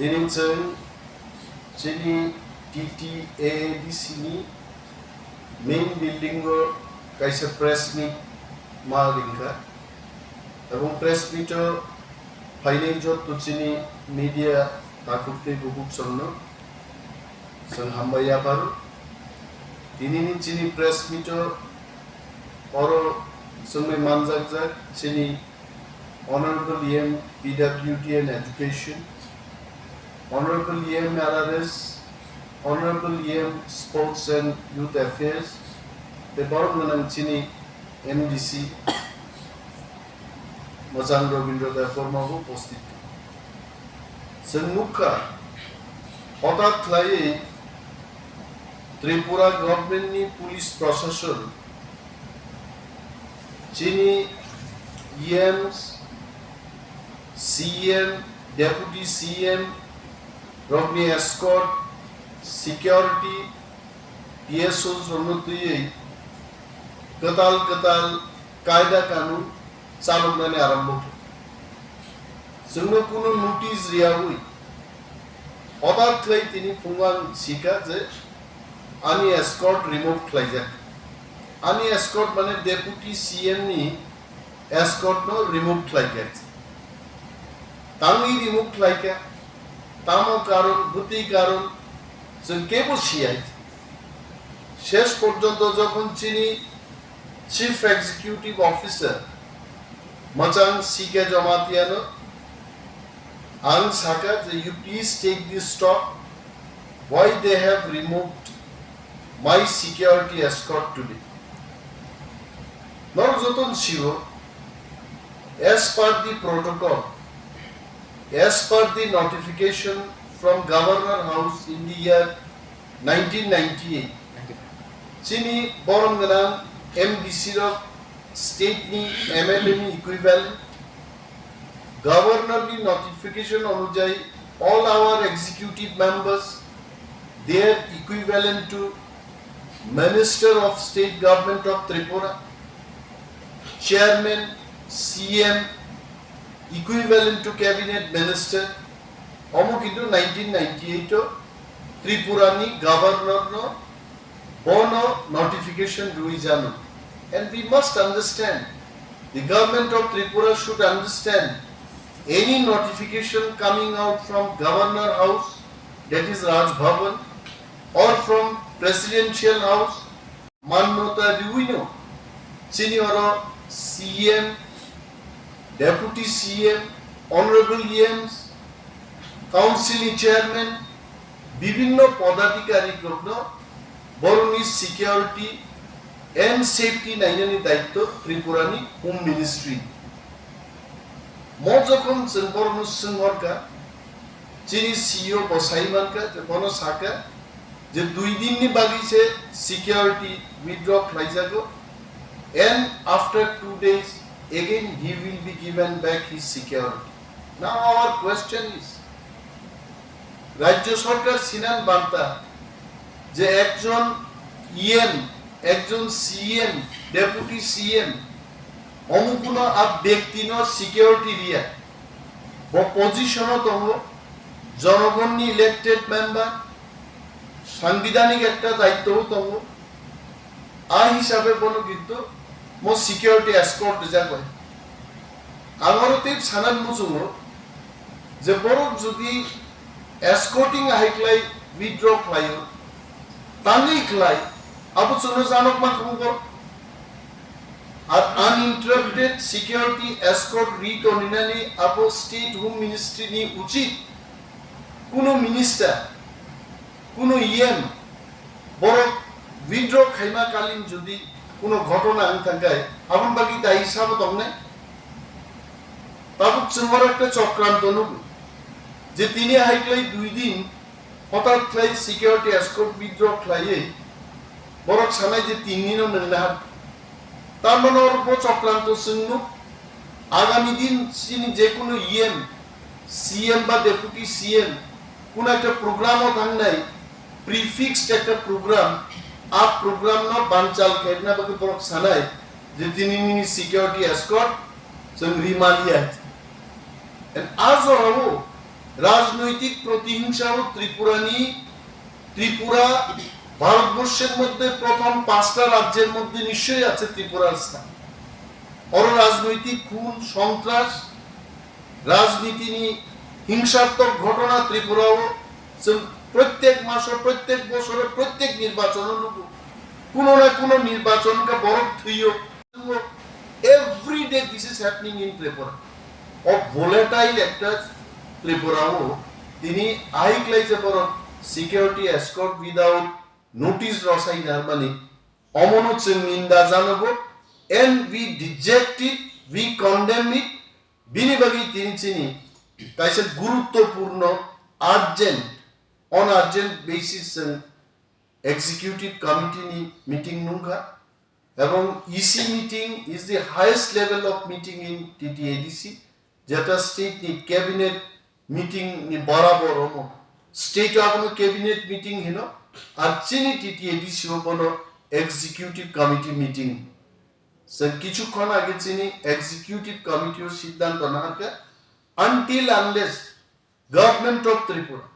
Dininchen Chini TTADC ni main building go kaisa press meet ma dingka এবং press meet final জত চিনি media তাকুতে গুগুক সন্ন song হামবাইয়া পারু তিনিনি চিনি press meet or সঙ্গে মানজাক জাক চিনি Honorable EM PWD and Education, Honorable EM RRS, Honorable EM Sports and Youth Affairs, the Bormanam Chini MDC, Mazang Robindra Debbarma উপস্থিত Senmukha হঠাৎ লাই Tripura government নি police প্রশাসন চিনি EMs CM, Deputy CM, Rogni Escort, Security, PSOs Ronuti, Katal, Kaida Kanu, Salomane Arambo. Sungokuno notice Riawi. Other clay tini Pungan Sika, Ani Escort remote Klajak. Ani Escort Mane Deputy CM ni Escort no remote Klajak. Tangi remove লাইকা তামো কারণ বুদ্ধি কারণ কে বসিয়াই শেষ পর্যন্ত যখন চিনি chief executive officer মাচাং সিকে জমাতিয়ানো আং সাকা যে you please take this stop why they have removed my security escort today নর যতন Shiva as per the protocol as per the notification from Governor House in the year 1998, Chini Boromganam MDC of state ni MLA ni equivalent, Governor ni notification onujai all our executive members they are equivalent to Minister of State Government of Tripura, Chairman, CM, equivalent to cabinet minister omokitu 1998 Tripurani governor no bono notification ruijanu and we must understand the government of Tripura should understand any notification coming out from governor house that is Raj Bhavan or from presidential house mannota ruino senior CM Deputy CM, Honorable EMs, Council Chairman, বিভিন্ন পদাধিকারী group বরুণী security and safety নাইনানি দায়িত্ব ত্রিপুরানি home ministry ম যখন বরুণ সিংহরকা চিনি CO বসাইমানকা যে বন সাকা যে 2 দিন নি বাগিছে security withdraw খাইজাগো and after 2 days again he will be given back his security. Now our question is, Rajya Sarkar Sinan Banta, je ekjon EM, ekjon CM, Deputy CM, omukuno ab bektino security dia, bo position tomo, জনগণনি elected member, সাংবিধানিক একটা দায়িত্ব tomo, আ হিসাবে বনো কিন্তু mo security escort যা কয় আমারতে সানান মুজুমো যে বড় যদি escorting হাইক্লাই উইথড্র ক্লাইও তানি ক্লাই আবু চনো জানক মা খবর আর uninterrupted security escort রিট অনিনানি আবু স্টেট হোম মিনিস্ট্রি নি উচিত কোন মিনিস্টার কোন ইএম বড় উইথড্র খাইমা কালীন যদি কোনো ঘটনা থাকায় আপন বাকি দায়ী হিসাব তমনে তাবুক সিংহর একটা চক্রান্ত নব যে তিনি হাইক্লাই 2 দিন হঠাৎ ক্লাই সিকিউরিটি এসকর্ট উইথড্র ক্লাইয়ে বড় ছানাই যে 3 দিনও নেনা তার মানে ওর চক্রান্ত সিংহ আগামী দিন তিনি যে কোনো ইএম সিএম বা ডেপুটি সিএম কোন একটা প্রোগ্রামও থাকনাই প্রিফিক্সড একটা প্রোগ্রাম आप प्रोग्राम ना बांचाल खेलना बके परक सनाय जे तिनी सिक्योरिटी एस्कॉर्ट संग रिमालिया and as or রাজনৈতিক প্রতিহিংসা ও ত্রিপুরা ভারতবর্ষের মধ্যে প্রথম 5টা রাজ্যের মধ্যে নিশ্চয়ই আছে ত্রিপুরার স্থান। রাজনৈতিক খুন সন্ত্রাস রাজনীতি নিয়ে হিংসাত্মক ঘটনা ত্রিপুরাও প্রত্যেক মাসে প্রত্যেক বছরে প্রত্যেক নির্বাচন কোনো না কোনো নির্বাচনকে বরফ থুইও everyday this is happening in Tripura of volatile একটা ত্রিপুরাও তিনি আই ক্লাইছে বরফ সিকিউরিটি এসকর্ট উইদাউট নোটিস রসাই নারমানি অমনো जों নিন্দা জানাবো and we reject it, we condemn it বিনি বাগি তিনি চিনি কাইছে গুরুত্বপূর্ণ urgent on urgent basis executive committee meeting nunga এবং EC meeting is the highest level of meeting in TTADC যেটা স্টেট নি ক্যাবিনেট মিটিং নি বরাবর হমো স্টেট আপনো ক্যাবিনেট মিটিং হিনো আর চিনি TTADC হবনো এক্সিকিউটিভ কমিটি মিটিং স্যার কিছুক্ষণ আগে চিনি এক্সিকিউটিভ কমিটির সিদ্ধান্ত নাহারকা until unless government of Tripura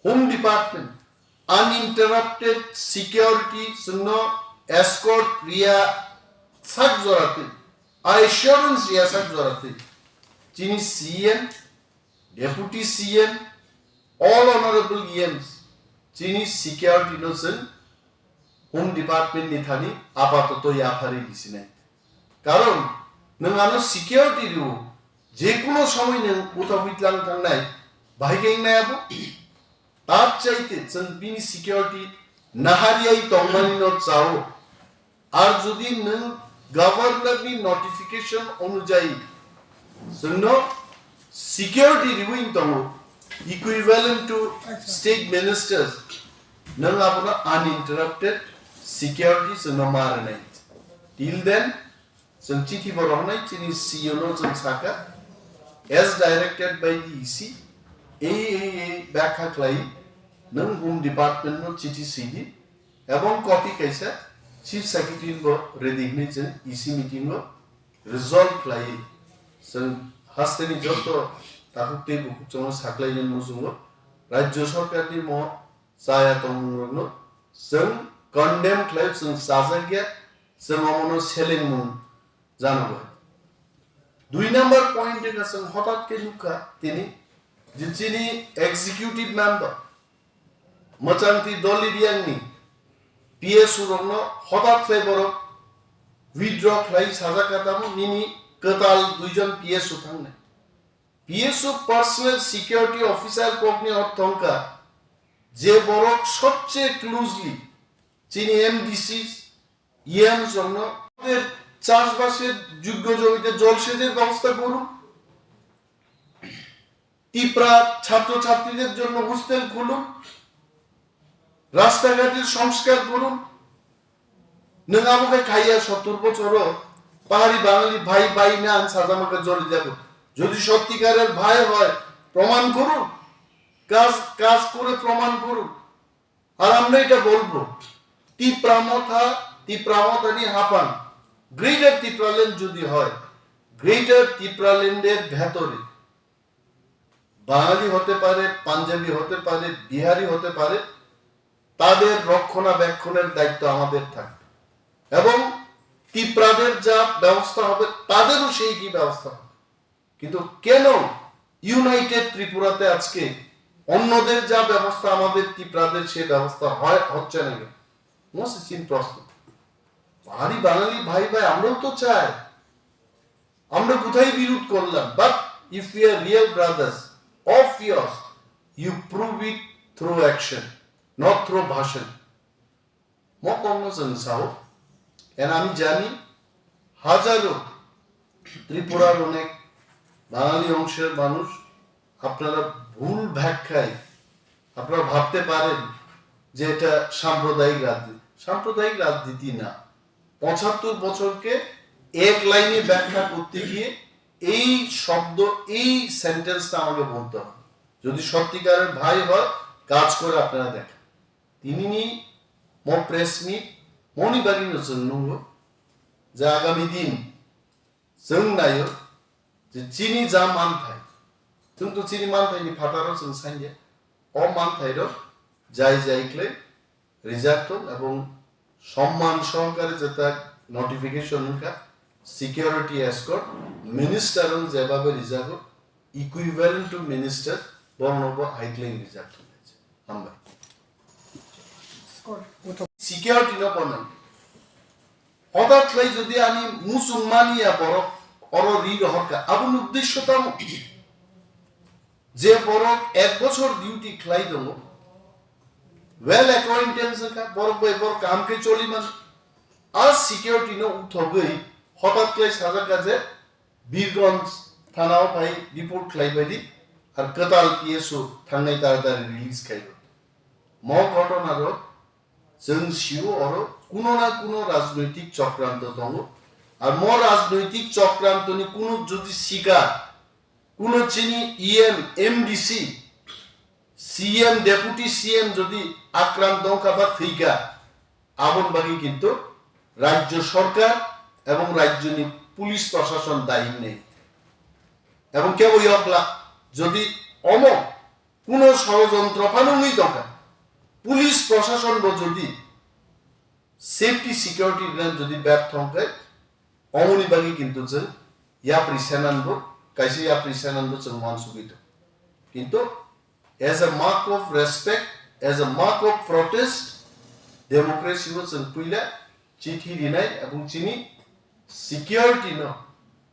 Home Department uninterrupted security suno escort ria sak jorate assurance ria sak jorate chini CM deputy CM all honorable EMs chini security nosen Home Department ni thani apatoto yapari disinai karon nangano security ru je kono somoy nang kothao bitlang thangnai bhaigeng nai abo তার চাইতে जों बिनि सिकिউরিটি নাহারিয়াই তংমানিনো চাও আর যদি নং গভর্নরনি notification অনুযায়ী जोंनो सिकिউরিটি রিউইং দङ equivalent to state ministers নং আপনা আনইন্টারাপ্টেড सिकिউরিটি जोंनो मारनाय টিল দেন जों চিঠি বরহনাই চিনি সিও नो जों साका as directed by the EC এই ব্যাখ্যা ক্লাই নং হোম ডিপার্টমেন্ট নো চিঠি সিডি এবং কপি কাইসা চিফ সেক্রেটারি গো রেডিগনি जों ইসি মিটিং গো রিজলভ ক্লাই जों হাস্তেনি যত তাহুতে বুকুচন সাকলাইনি মুজুঙ্গো রাজ্য সরকারনি ম সায়া তংরনো जों কন্ডেম ক্লাই जों সাজাগিয়া जों অমনো সেলিং মুন জানাবো 2 নাম্বার পয়েন্টে जों হঠাৎ কে লুকা তিনি যিনি এক্সিকিউটিভ মেম্বার মচান্তি দলিরিয়াংনি পিএসউ রংনো হঠাৎ ফেবর উইথড্র ক্লাই সাজা কাটামু নিনি কতাল দুইজন পিএসউ থাংনে পিএসউ পার্সোনাল সিকিউরিটি অফিসার কোকনি অর্থংকা যে বড় সবচেয়ে ক্লোজলি চিনি এমডিসি ইএম রংনো চাষবাসের যোগ্য জমিতে জলসেচের ব্যবস্থা করুন ত্রিপুরা ছাত্রছাত্রীদের জন্য হোস্টেল খুলুন রাস্তাঘাটের সংস্কার করুন নং আমাকে খাইয়া 70 বছর পাহাড়ি বাঙালি ভাই ভাই না সাজামাকে জড়ি যাব যদি সত্যিকারের ভাই হয় প্রমাণ করুন কাজ করে প্রমাণ করুন আর আমরা এটা বলবো ত্রিপ্রামথানি হাপাং গ্রেটার ত্রিপুরাল্যান্ড যদি হয় গ্রেটার ত্রিপুরাল্যান্ডের ভেতরে বাঙালি হতে পারে পাঞ্জাবি হতে পারে বিহারি হতে পারে তাদের রক্ষণাবেক্ষণের দায়িত্ব আমাদের থাকবে এবং ত্রিপুরাদের যা ব্যবস্থা হবে তাদেরও সেই কি ব্যবস্থা হবে কিন্তু কেন ইউনাইটেড ত্রিপুরাতে আজকে অন্যদের যা ব্যবস্থা আমাদের ত্রিপুরাদের সেই ব্যবস্থা হচ্ছে না মসৃণ প্রশ্ন বাঙালি বাঙালি ভাই ভাই আমরাও তো চাই আমরা কোথায় বিরোধ করলাম but if we are real brothers of yours, you prove it through action, not through bhashan. Mokongno जों sao, and আমি জানি হাজারো ত্রিপুরার অনেক বাঙালি অংশের মানুষ আপনারা ভুল ব্যাখ্যায় আপনারা ভাবতে পারেন যে এটা সাম্প্রদায়িক রাজনীতি না 75 বছরকে এক লাইনে ব্যাখ্যা করতে গিয়ে এই শব্দ এই সেন্টেন্সটা আমাকে বলতে হবে যদি সত্যিকারের ভাই হয় কাজ করে আপনারা দেখেন তিনি মো প্রেস মিট মনিবারিনো জন্য যে আগামী দিন जों नायो যে চিনি যা মান থাকে जों तो चिनि मानथायनि फाटाराव जों सानजे अ मानथायरो जाय जायक्ले रिजार्ट এবং সম্মান সহকারে যেটা নোটিফিকেশন কা সিকিউরিটি এসকর্ট মিনিস্টার যেভাবে রিজার্ভ ইকুইভ্যালেন্ট টু মিনিস্টার বর্ণব হাইক্লেইং রিজার্ট হয়েছে আমরা সিকিউরিটি না পড়াই হঠাৎ লাই যদি আমি মুসলমানিয়া বড় অর রিড হরকা আবুল উদ্দেশ্যতা যে বড় এক বছর ডিউটি খ্লাই দङ well acquaintance का बरक काम के चोली मन आज सिक्योरिटी न उठगई हठात क्लास साजा काजे बीरगंज थानाव भाई रिपोर्ट खलाई बायदि आर कताल पिएसो थांनाय तारदारि रिलीज खाइरो म घटना र जों सिउ अर कुनो ना कुनो राजनैतिक चक्रान्त दङ आर म राजनैतिक चक्रान्तनि कुनो जदि शिकार कुनो चिनी EM MDC CM deputy CM যদি আক্রান্ত বা থিকা আবন বাকি কিন্তু রাজ্য সরকার এবং রাজ্যনি পুলিশ প্রশাসন দায়ী নেই এবং কেউ ইয়কলা যদি অম কোন ষড়যন্ত্র ফানুনি দরকার পুলিশ প্রশাসন যদি সেফটি সিকিউরিটি যদি ব্যর্থ হয় অমনি বাকি কিন্তু যে ইয়া প্রিসেনান্দ কাইসে ইয়া প্রিসেনান্দ जों মানসুবিত কিন্তু as a mark of respect, as a mark of protest, democracy was in Pula, Chithi Dinai, Abuchini, security no,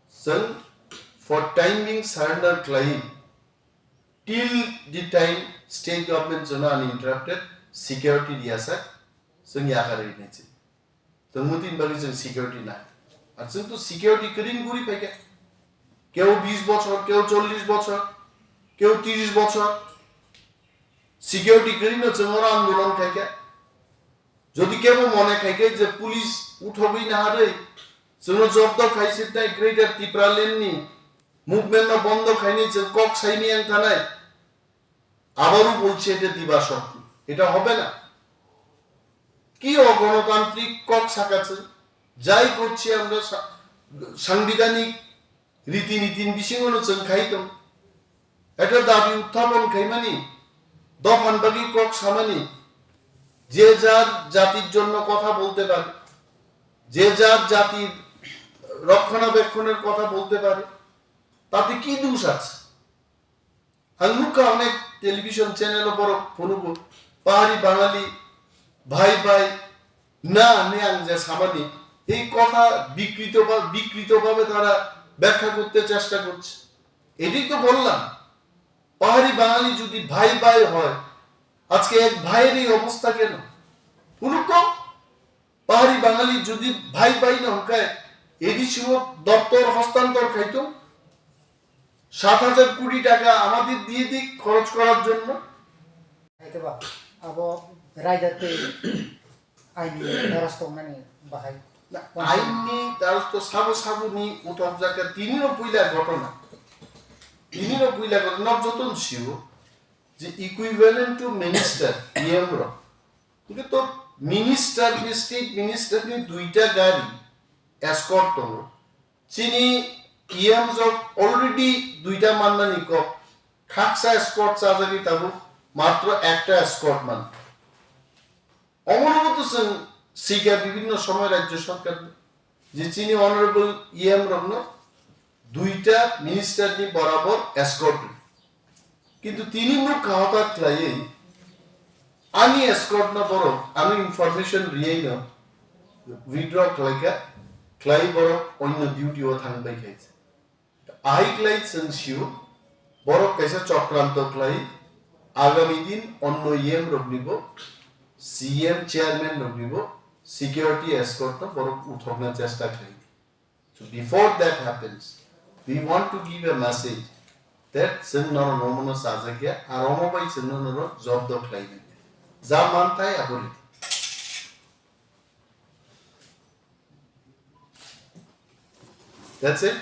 son for time being surrender claim till the time state governments are uninterrupted, security diasa, son Yakari Nazi. The Mutin Bagis and security night. And so to security couldn't go peke. Keo 20 বছর, keo 40 বছর, keo 30 বছর. Security করিনো চমরা আন্দোলন খাইকে যদি কেউ মনে খাইকে যে পুলিশ উঠবই না হারে চনো জব্দ খাইছে তাই গ্রেটার ত্রিপুরালেননি মুভমেন্ট বন্ধ খাইনি যে কক সাইনি আং থানায় আবারও বলছে এটা দিবা শক্তি এটা হবে না কি অগণতান্ত্রিক কক সাকাছে যাই করছি আমরা সাংবিধানিক রীতিনীতির বিষয়গুলো চং খাইতাম এটা দাবি উত্থাপন খাইমানি দফান বাকি কক সামানি যে যার জাতির জন্য কথা বলতে পারে যে যার জাতির রক্ষণাবেক্ষণের কথা বলতে পারে তাতে কি দোষ আছে আলুকা অনেক টেলিভিশন চ্যানেল উপর ফোনব পাহাড়ি বাঙালি ভাই ভাই না নেয়াং যে সামানি এই কথা বিকৃতভাবে তারা ব্যাখ্যা করতে চেষ্টা করছে এটাই তো বললাম পাহাড়ি বাঙালি যদি ভাই ভাই হয় আজকে এক ভাইয়ের এই অবস্থা কেন পুরো পাহাড়ি বাঙালি যদি ভাই ভাই না হকায় এডিসিও দপ্তর হস্তান্তর খাইতো 7,000 কোটি টাকা আমাদের দিয়ে দিক খরচ করার জন্য আবো রাইদাতে আইনি দ্বারস্থ মানে বাহাই আইনি দ্বারস্থ সাবুনি উঠব জায়গা তিনিও পইলার ঘটনা তিনিও পইলা ঘটনা যতন ছিল যে ইকুইভ্যালেন্ট টু মিনিস্টার ইএম র কিন্তু তো মিনিস্টার স্টেট মিনিস্টার নি দুইটা গাড়ি এসকর্ট তো চিনি ইএম জব অলরেডি দুইটা মাননানি ক খাকসা এসকর্ট চাজারি তাবু মাত্র একটা এসকর্ট মান অমরগত সিকা বিভিন্ন সময় রাজ্য সরকার যে চিনি অনারেবল ইএম রত্ন দুইটা মিনিস্টার নি বরাবর এসকর্ট কিন্তু তিনি মুখ হঠাৎ লাই আমি এসকর্ট না বড় আমি ইনফরমেশন রিয়াই না উইথড্র ক্লাইকা ক্লাই বড় অন্য ডিউটিও থাকবাই খাইছে আই ক্লাই সেনসিও বড় কাইসা চক্রান্ত ক্লাই আগামী দিন অন্য ইএম রবনিব সিএম চেয়ারম্যান রবনিব সিকিউরিটি এসকর্ট না বড় উঠকনা চেষ্টা খাই so before that happens we want to give a message that sen nor nomono sajagya aromo bai sen nor job do claim ja mantai aboli that's it